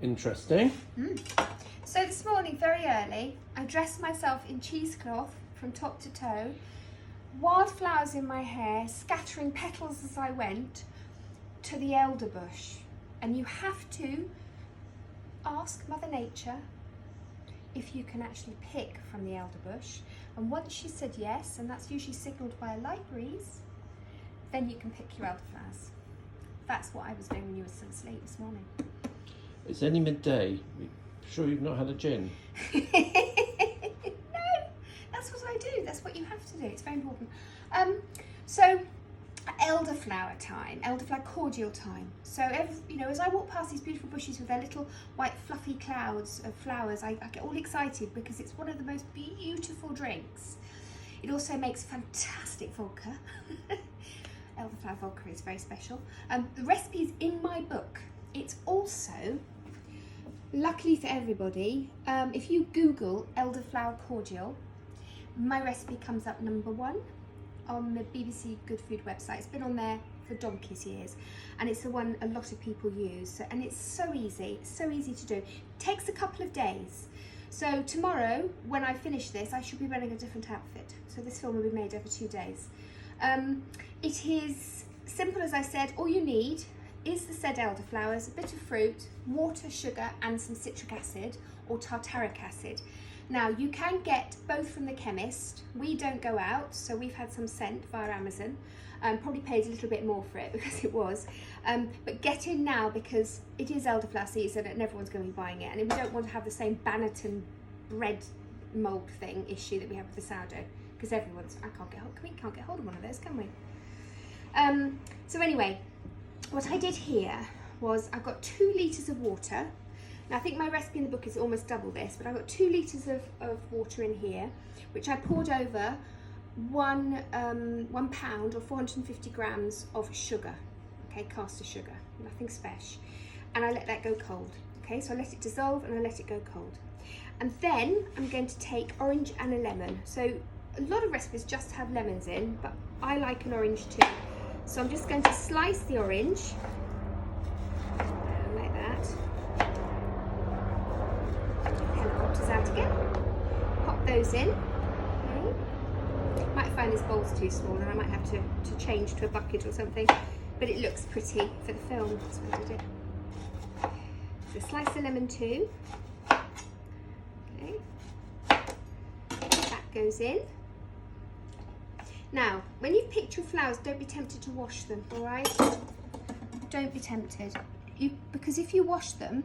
Interesting. So this morning, very early, I dressed myself in cheesecloth from top to toe, wildflowers in my hair, scattering petals as I went to the elderbush. And you have to ask Mother Nature if you can actually pick from the elderbush. And once she said yes, and that's usually signalled by a light breeze, then you can pick your elderflowers. That's what I was doing when you were still asleep this morning. It's only midday. Sure you've not had a gin? No, that's what I do. That's what you have to do. It's very important. So elderflower time, elderflower cordial time. So as I walk past these beautiful bushes with their little white fluffy clouds of flowers, I get all excited because it's one of the most beautiful drinks. It also makes fantastic vodka. Elderflower vodka is very special. The recipe is in my book. It's also, luckily for everybody, if you Google Elderflower Cordial, my recipe comes up #1 on the BBC Good Food website. It's been on there for donkey's years, and it's the one a lot of people use. And it's so easy to do. It takes a couple of days. So tomorrow, when I finish this, I should be wearing a different outfit. So this film will be made over 2 days. It is simple, as I said. All you need is the said elderflowers, a bit of fruit, water, sugar, and some citric acid or tartaric acid. Now, you can get both from the chemist. We don't go out, so we've had some sent via Amazon. Probably paid a little bit more for it because it was. But get in now because it is elderflower season and everyone's going to be buying it. And we don't want to have the same Bannerton bread mould thing issue that we have with the sourdough, because we can't get hold of one of those, can we? So anyway, what I did here was I've got 2 litres of water. Now, I think my recipe in the book is almost double this, but I've got 2 litres of water in here, which I poured over 1 pound or 450 grams of sugar, okay, caster sugar, nothing special. And I let that go cold, okay? So I let it dissolve and I let it go cold. And then I'm going to take orange and a lemon. So a lot of recipes just have lemons in, but I like an orange too. So I'm just going to slice the orange, like that. Helicopters out again. Pop those in. Okay. Might find this bowl's too small and I might have to change to a bucket or something, but it looks pretty for the film. That's why I did it. So slice the lemon too. Okay. That goes in. Now, when you've picked your flowers, don't be tempted to wash them, all right? Don't be tempted. Because if you wash them,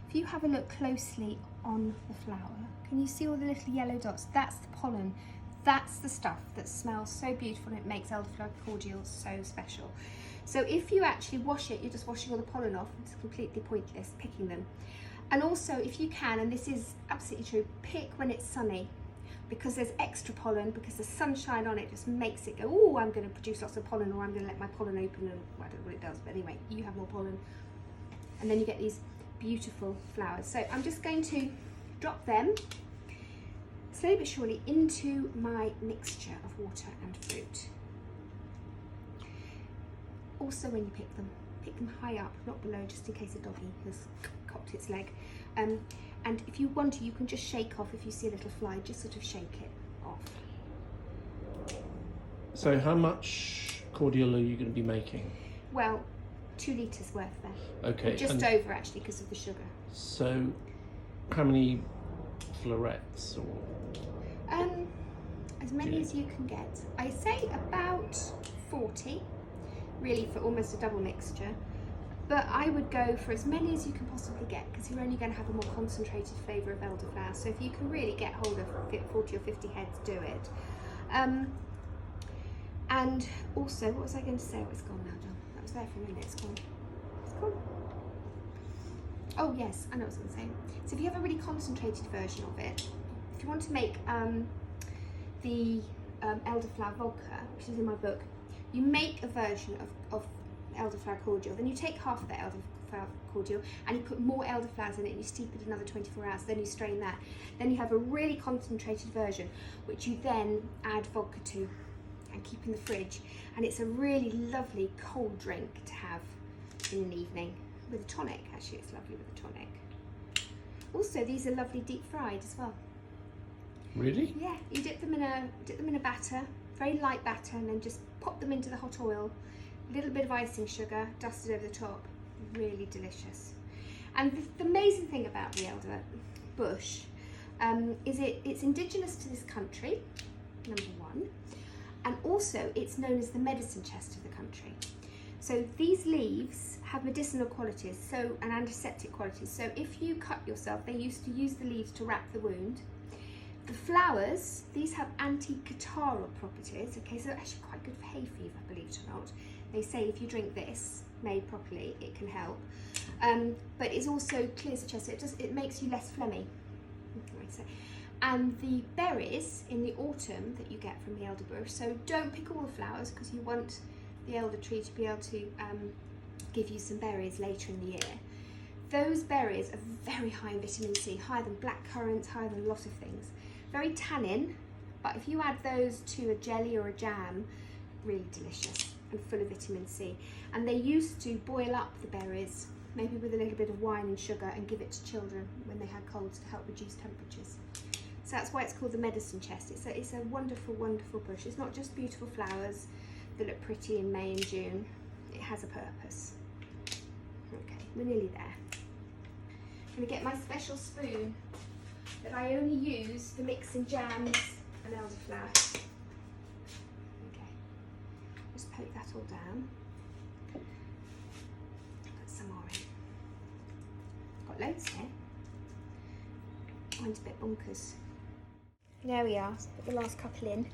if you have a look closely on the flower, can you see all the little yellow dots? That's the pollen. That's the stuff that smells so beautiful and it makes elderflower cordial so special. So if you actually wash it, you're just washing all the pollen off. It's completely pointless picking them. And also, if you can, and this is absolutely true, pick when it's sunny, because there's extra pollen, because the sunshine on it just makes it go, oh, I'm going to produce lots of pollen, or I'm going to let my pollen open, and I don't know what it does, but anyway, you have more pollen. And then you get these beautiful flowers. So I'm just going to drop them slowly but surely into my mixture of water and fruit. Also, when you pick them high up, not below, just in case a doggy has cocked its leg. And if you want to, you can just shake off, if you see a little fly, just sort of shake it off. So how much cordial are you going to be making? Well, 2 litres worth there. Okay. Just over, actually, because of the sugar. So how many florets or? As many as you can get. I say about 40, really, for almost a double mixture. But I would go for as many as you can possibly get, because you're only going to have a more concentrated flavour of elderflower. So if you can really get hold of 40 or 50 heads, do it. And also, what was I going to say? Oh, it's gone now, John. That was there for a minute. It's gone. It's gone. Oh yes, I know what I was going to say. So if you have a really concentrated version of it, if you want to make the elderflower vodka, which is in my book, you make a version of elderflower cordial, then you take half of that elderflower cordial and you put more elderflowers in it and you steep it another 24 hours, then you strain that. Then you have a really concentrated version, which you then add vodka to and keep in the fridge. And it's a really lovely cold drink to have in an evening with a tonic. Actually, it's lovely with a tonic. Also, these are lovely deep fried as well. Really? Yeah, you dip them in a batter, very light batter, and then just pop them into the hot oil. A little bit of icing sugar dusted over the top. Really delicious. And the amazing thing about the elder bush is it's indigenous to this country, number one, and also it's known as the medicine chest of the country. So these leaves have medicinal qualities, and antiseptic qualities. So if you cut yourself, they used to use the leaves to wrap the wound. The flowers, these have anti-catarrhal properties. Okay, so they're actually quite good for hay fever, believe it or not. They say if you drink this made properly, it can help. But it also clears the chest. It makes you less phlegmy. And the berries in the autumn that you get from the elderbush. So don't pick all the flowers because you want the elder tree to be able to give you some berries later in the year. Those berries are very high in vitamin C, higher than black currants, higher than a lot of things. Very tannin, but if you add those to a jelly or a jam, really delicious and full of vitamin C. And they used to boil up the berries, maybe with a little bit of wine and sugar, and give it to children when they had colds to help reduce temperatures. So that's why it's called the medicine chest. It's a wonderful, wonderful bush. It's not just beautiful flowers that look pretty in May and June. It has a purpose. Okay, we're nearly there. I'm going to get my special spoon that I only use for mixing jams and elderflower. Okay, just poke that all down. Put some more in. Got loads here. Mine's a bit bonkers. There we are, put the last couple in.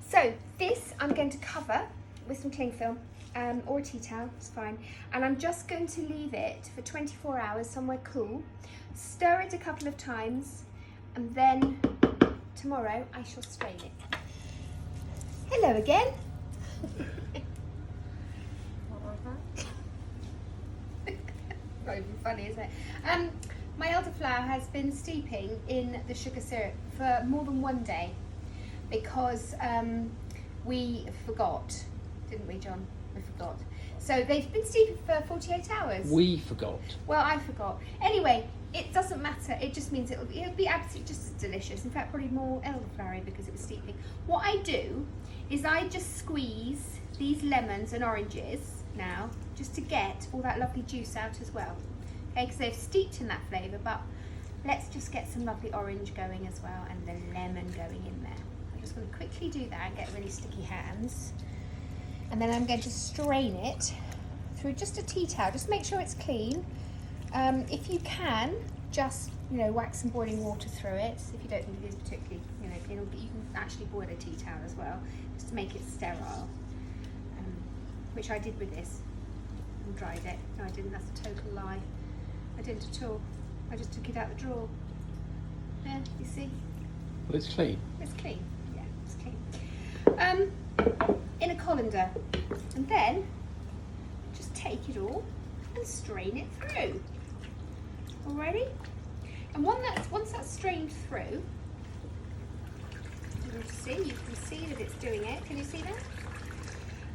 So this I'm going to cover with some cling film or a tea towel, it's fine. And I'm just going to leave it for 24 hours somewhere cool, stir it a couple of times, and then tomorrow I shall strain it. Hello again. Not even funny, is it? My elderflower has been steeping in the sugar syrup for more than one day because we forgot, didn't we, John? We forgot. So they've been steeping for 48 hours. We forgot. Well, I forgot. Anyway, it doesn't matter. It just means it'll be absolutely just as delicious. In fact, probably more elderflowery because it was steeping. What I do is I just squeeze these lemons and oranges now just to get all that lovely juice out as well. Okay, because they've steeped in that flavour, but let's just get some lovely orange going as well and the lemon going in there. I'm just going to quickly do that and get really sticky hands. And then I'm going to strain it through just a tea towel. Just make sure it's clean. If you can, just whack some boiling water through it. If you don't think it is particularly clean, you can actually boil a tea towel as well, just to make it sterile. Which I did with this and dried it. No, I didn't. That's a total lie. I didn't at all. I just took it out the drawer. Yeah, you see? Well, it's clean. It's clean. Yeah, it's clean. In a colander, and then just take it all and strain it through. Alrighty? And once that's strained through, you can see that it's doing it. Can you see that?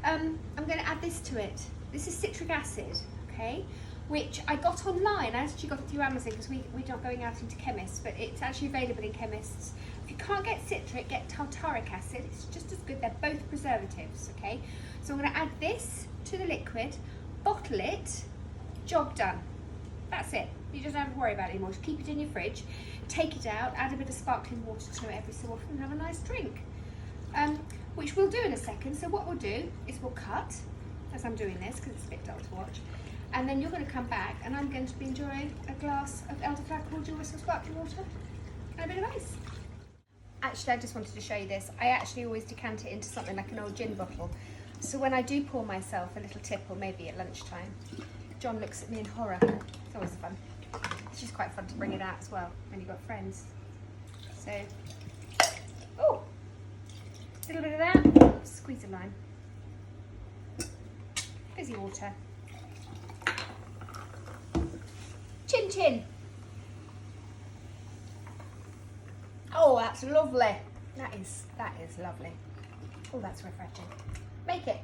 I'm going to add this to it. This is citric acid, okay? Which I got online. I actually got it through Amazon because we're not going out into chemists, but it's actually available in chemists. If you can't get citric, get tartaric acid. It's just as good. They're both preservatives, okay? So I'm going to add this to the liquid, bottle it, job done. That's it. You just don't have to worry about it anymore. Just keep it in your fridge, take it out, add a bit of sparkling water to it every so often and have a nice drink. Which we'll do in a second. So what we'll do is we'll cut, as I'm doing this, because it's a bit dull to watch. And then you're going to come back and I'm going to be enjoying a glass of Elderflower Cordial with some sparkling water and a bit of ice. Actually, I just wanted to show you this. I actually always decant it into something like an old gin bottle. So when I do pour myself a little tip, or maybe at lunchtime, John looks at me in horror. It's always fun. It's just quite fun to bring it out as well when you've got friends. So, oh, a little bit of that, squeeze a lime. Fizzy water. Chin chin. Oh, that's lovely. That is lovely. Oh, that's refreshing. Make it.